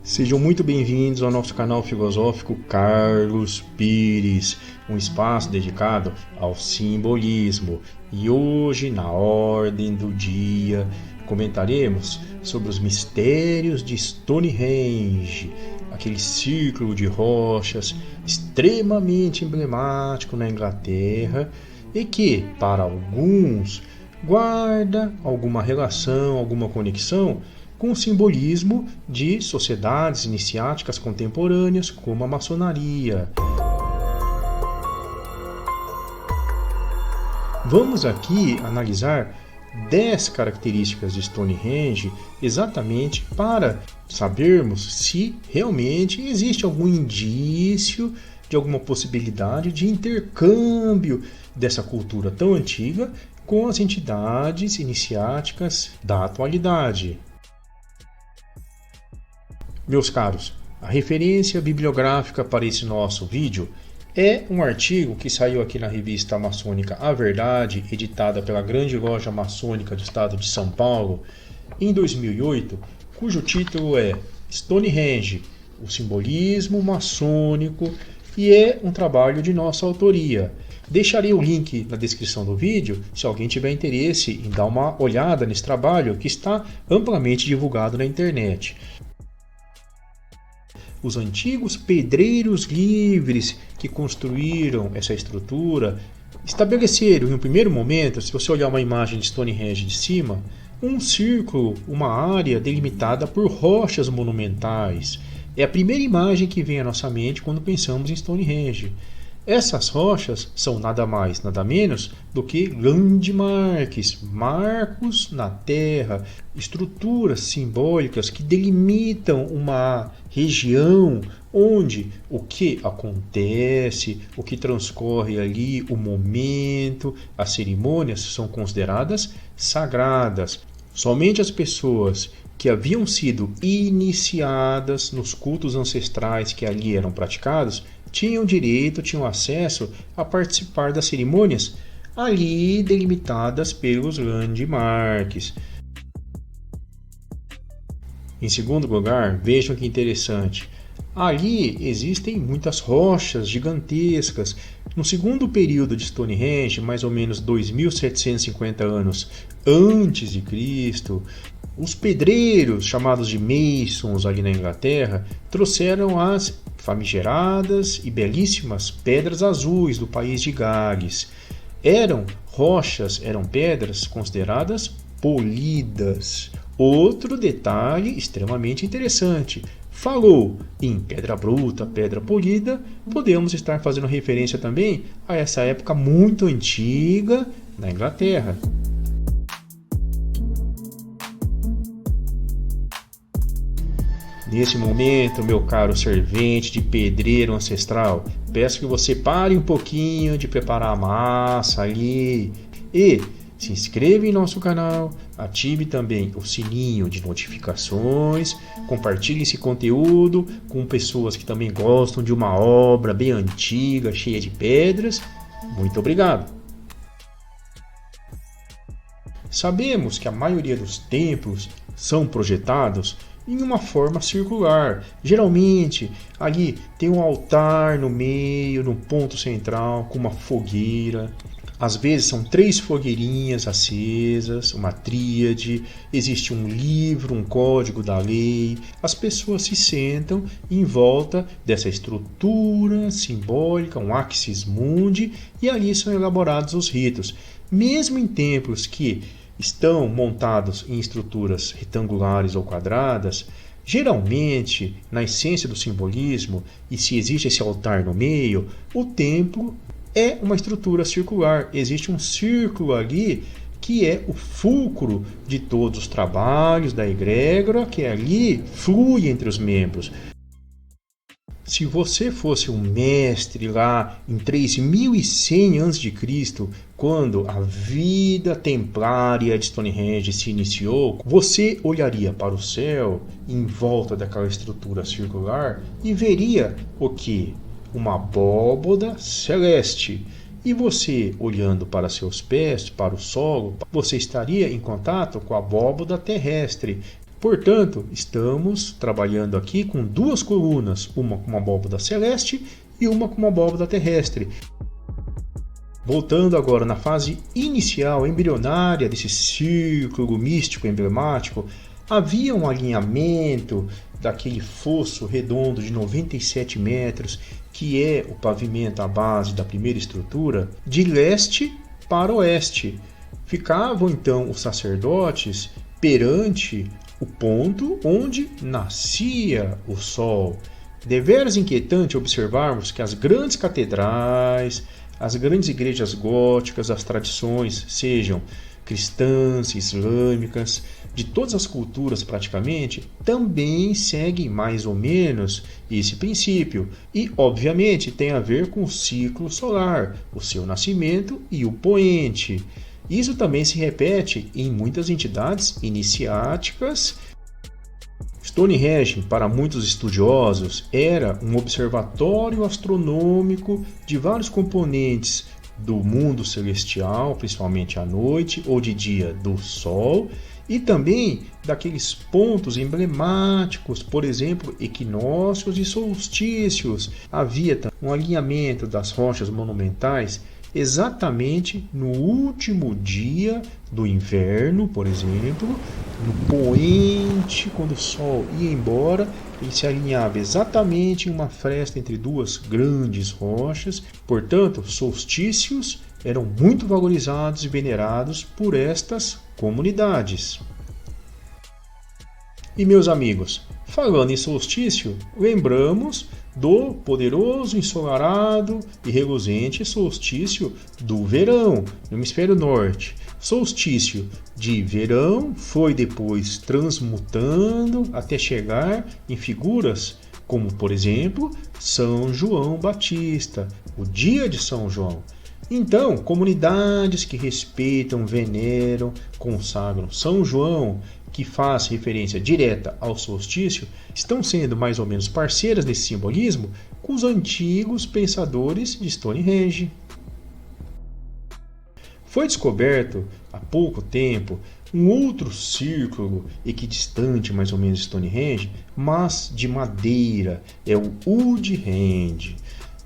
Sejam muito bem-vindos ao nosso canal filosófico Carlos Pires, um espaço dedicado ao simbolismo. E hoje, na ordem do dia, comentaremos sobre os mistérios de Stonehenge, aquele círculo de rochas extremamente emblemático na Inglaterra e que, para alguns, guarda alguma relação, alguma conexão com o simbolismo de sociedades iniciáticas contemporâneas como a maçonaria. Vamos aqui analisar 10 características de Stonehenge exatamente para sabermos se realmente existe algum indício de alguma possibilidade de intercâmbio dessa cultura tão antiga com as entidades iniciáticas da atualidade. Meus caros, a referência bibliográfica para esse nosso vídeo é um artigo que saiu aqui na revista maçônica A Verdade, editada pela Grande Loja Maçônica do Estado de São Paulo, em 2008, cujo título é Stonehenge, o simbolismo maçônico, e é um trabalho de nossa autoria. Deixarei o link na descrição do vídeo se alguém tiver interesse em dar uma olhada nesse trabalho que está amplamente divulgado na internet. Os antigos pedreiros livres que construíram essa estrutura estabeleceram, em um primeiro momento, se você olhar uma imagem de Stonehenge de cima, um círculo, uma área delimitada por rochas monumentais. É a primeira imagem que vem à nossa mente quando pensamos em Stonehenge. Essas rochas são nada mais, nada menos do que landmarks, marcos na terra, estruturas simbólicas que delimitam uma região onde o que acontece, o que transcorre ali, o momento, as cerimônias são consideradas sagradas. Somente as pessoas que haviam sido iniciadas nos cultos ancestrais que ali eram praticados tinham direito, tinham acesso a participar das cerimônias ali delimitadas pelos landmarks. Em segundo lugar, vejam que interessante, ali existem muitas rochas gigantescas. No segundo período de Stonehenge, mais ou menos 2750 anos antes de Cristo, os pedreiros, chamados de masons ali na Inglaterra, trouxeram as famigeradas e belíssimas pedras azuis do país de Gales. Eram rochas, eram pedras consideradas polidas. Outro detalhe extremamente interessante. Falou em pedra bruta, pedra polida, podemos estar fazendo referência também a essa época muito antiga na Inglaterra. Nesse momento, meu caro servente de pedreiro ancestral, peço que você pare um pouquinho de preparar a massa ali e se inscreva em nosso canal, ative também o sininho de notificações, compartilhe esse conteúdo com pessoas que também gostam de uma obra bem antiga, cheia de pedras. Muito obrigado! Sabemos que a maioria dos templos são projetados em uma forma circular. Geralmente, ali tem um altar no meio, no ponto central, com uma fogueira. Às vezes são 3 fogueirinhas acesas, uma tríade, existe um livro, um código da lei. As pessoas se sentam em volta dessa estrutura simbólica, um axis mundi, e ali são elaborados os ritos. Mesmo em templos que estão montados em estruturas retangulares ou quadradas, geralmente, na essência do simbolismo, e se existe esse altar no meio, o templo é uma estrutura circular. Existe um círculo ali que é o fulcro de todos os trabalhos da egrégora, que ali flui entre os membros. Se você fosse um mestre lá em 3100 a.C., quando a vida templária de Stonehenge se iniciou, você olharia para o céu em volta daquela estrutura circular e veria o que? Uma abóboda celeste. E você, olhando para seus pés, para o solo, você estaria em contato com a abóboda terrestre. Portanto, estamos trabalhando aqui com duas colunas, uma com uma abóbada celeste e uma com uma abóbada terrestre. Voltando agora na fase inicial, embrionária desse círculo místico emblemático, havia um alinhamento daquele fosso redondo de 97 metros, que é o pavimento à base da primeira estrutura, de leste para oeste. Ficavam então os sacerdotes perante o ponto onde nascia o sol. Deveras inquietante observarmos que as grandes catedrais, as grandes igrejas góticas, as tradições, sejam cristãs, islâmicas, de todas as culturas praticamente, também seguem mais ou menos esse princípio. E, obviamente, tem a ver com o ciclo solar, o seu nascimento e o poente. Isso também se repete em muitas entidades iniciáticas. Stonehenge, para muitos estudiosos, era um observatório astronômico de vários componentes do mundo celestial, principalmente à noite ou de dia do Sol, e também daqueles pontos emblemáticos, por exemplo, equinócios e solstícios. Havia um alinhamento das rochas monumentais exatamente no último dia do inverno, por exemplo, no poente, quando o sol ia embora, ele se alinhava exatamente em uma fresta entre duas grandes rochas. Portanto, solstícios eram muito valorizados e venerados por estas comunidades. E meus amigos, falando em solstício, lembramos do poderoso, ensolarado e reluzente solstício do verão, no hemisfério norte. Solstício de verão foi depois transmutando até chegar em figuras como, por exemplo, São João Batista, o dia de São João. Então, comunidades que respeitam, veneram, consagram São João, que faz referência direta ao solstício, estão sendo mais ou menos parceiras nesse simbolismo com os antigos pensadores de Stonehenge. Foi descoberto há pouco tempo um outro círculo equidistante mais ou menos de Stonehenge, mas de madeira, é o Woodhenge.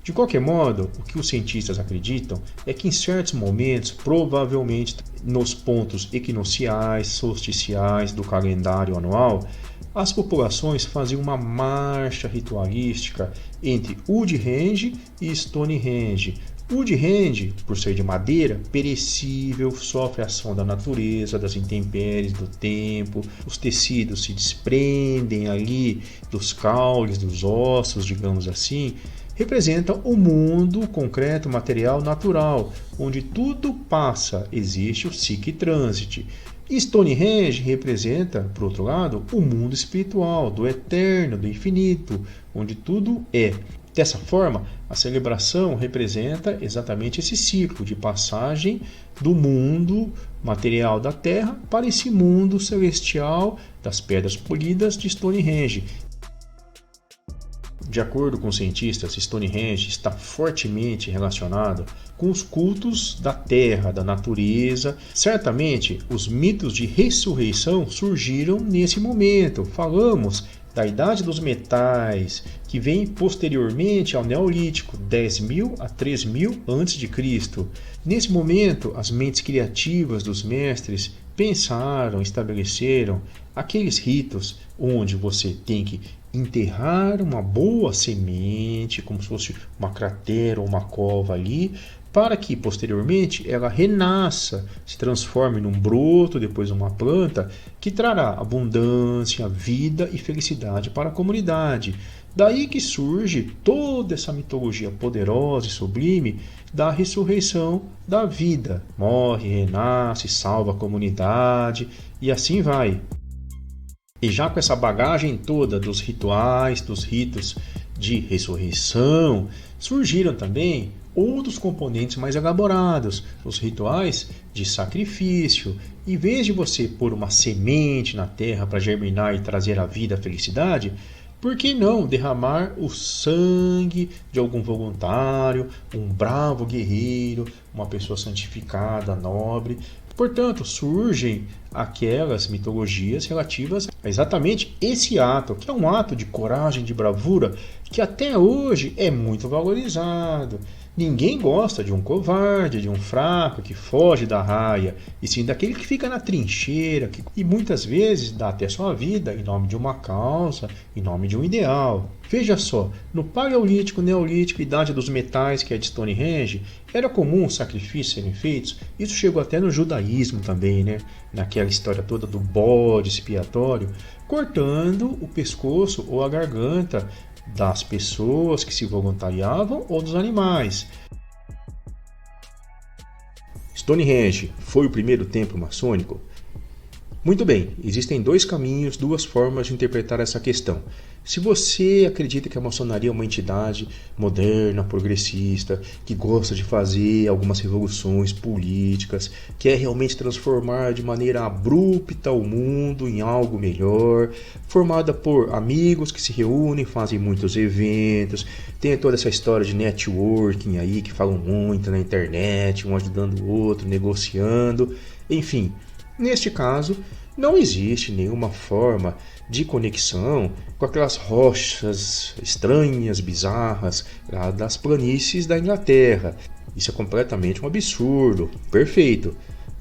De qualquer modo, o que os cientistas acreditam é que em certos momentos, provavelmente nos pontos equinociais, solsticiais do calendário anual, as populações faziam uma marcha ritualística entre Woodhenge e Stonehenge. Woodhenge, por ser de madeira, perecível, sofre a ação da natureza, das intempéries, do tempo, os tecidos se desprendem ali dos caules, dos ossos, digamos assim, representa o mundo concreto, material, natural, onde tudo passa, existe o Psyche Transit. E Stonehenge representa, por outro lado, o mundo espiritual, do eterno, do infinito, onde tudo é. Dessa forma, a celebração representa exatamente esse ciclo de passagem do mundo material da Terra para esse mundo celestial das pedras polidas de Stonehenge. De acordo com cientistas, Stonehenge está fortemente relacionado com os cultos da terra, da natureza. Certamente, os mitos de ressurreição surgiram nesse momento. Falamos da Idade dos Metais, que vem posteriormente ao Neolítico, 10.000 a 3.000 a.C. Nesse momento, as mentes criativas dos mestres pensaram, estabeleceram aqueles ritos onde você tem que enterrar uma boa semente, como se fosse uma cratera ou uma cova ali, para que posteriormente ela renasça, se transforme num broto, depois uma planta, que trará abundância, vida e felicidade para a comunidade. Daí que surge toda essa mitologia poderosa e sublime da ressurreição da vida. Morre, renasce, salva a comunidade e assim vai. E já com essa bagagem toda dos rituais, dos ritos de ressurreição, surgiram também outros componentes mais elaborados, os rituais de sacrifício. Em vez de você pôr uma semente na terra para germinar e trazer a vida, a felicidade, por que não derramar o sangue de algum voluntário, um bravo guerreiro, uma pessoa santificada, nobre? Portanto, surgem aquelas mitologias relativas a exatamente esse ato, que é um ato de coragem, de bravura, que até hoje é muito valorizado. Ninguém gosta de um covarde, de um fraco que foge da raia, e sim daquele que fica na trincheira e muitas vezes dá até sua vida em nome de uma causa, em nome de um ideal. Veja só, no Paleolítico, Neolítico, Idade dos Metais, que é de Stonehenge, era comum sacrifícios serem feitos. Isso chegou até no judaísmo também, né? Naquela história toda do bode expiatório, cortando o pescoço ou a garganta das pessoas que se voluntariavam ou dos animais. Stonehenge foi o primeiro templo maçônico? Muito bem, existem dois caminhos, duas formas de interpretar essa questão. Se você acredita que a maçonaria é uma entidade moderna, progressista, que gosta de fazer algumas revoluções políticas, quer realmente transformar de maneira abrupta o mundo em algo melhor, formada por amigos que se reúnem, fazem muitos eventos, tem toda essa história de networking aí que falam muito na internet, um ajudando o outro, negociando, enfim. Neste caso, não existe nenhuma forma de conexão com aquelas rochas estranhas, bizarras das planícies da Inglaterra. Isso é completamente um absurdo. Perfeito.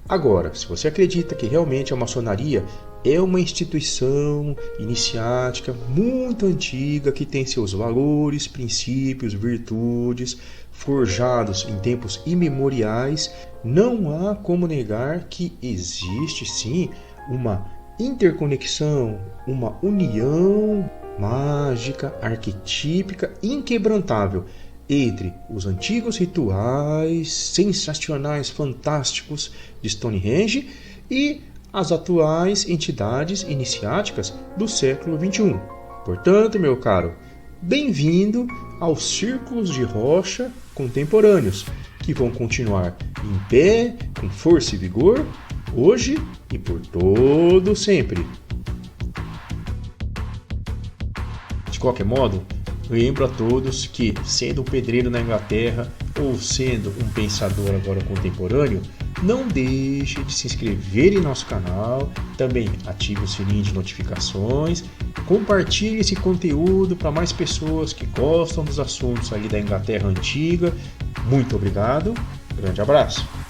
Agora, se você acredita que realmente a maçonaria é uma instituição iniciática muito antiga que tem seus valores, princípios, virtudes forjados em tempos imemoriais, não há como negar que existe sim uma interconexão, uma união mágica, arquetípica, inquebrantável entre os antigos rituais sensacionais, fantásticos de Stonehenge e as atuais entidades iniciáticas do século XXI. Portanto, meu caro, bem-vindo aos círculos de rocha contemporâneos, que vão continuar em pé, com força e vigor, hoje e por todo sempre. De qualquer modo, lembro a todos que, sendo um pedreiro na Inglaterra ou sendo um pensador agora contemporâneo, não deixe de se inscrever em nosso canal, também ative o sininho de notificações, compartilhe esse conteúdo para mais pessoas que gostam dos assuntos ali da Inglaterra antiga. Muito obrigado, grande abraço!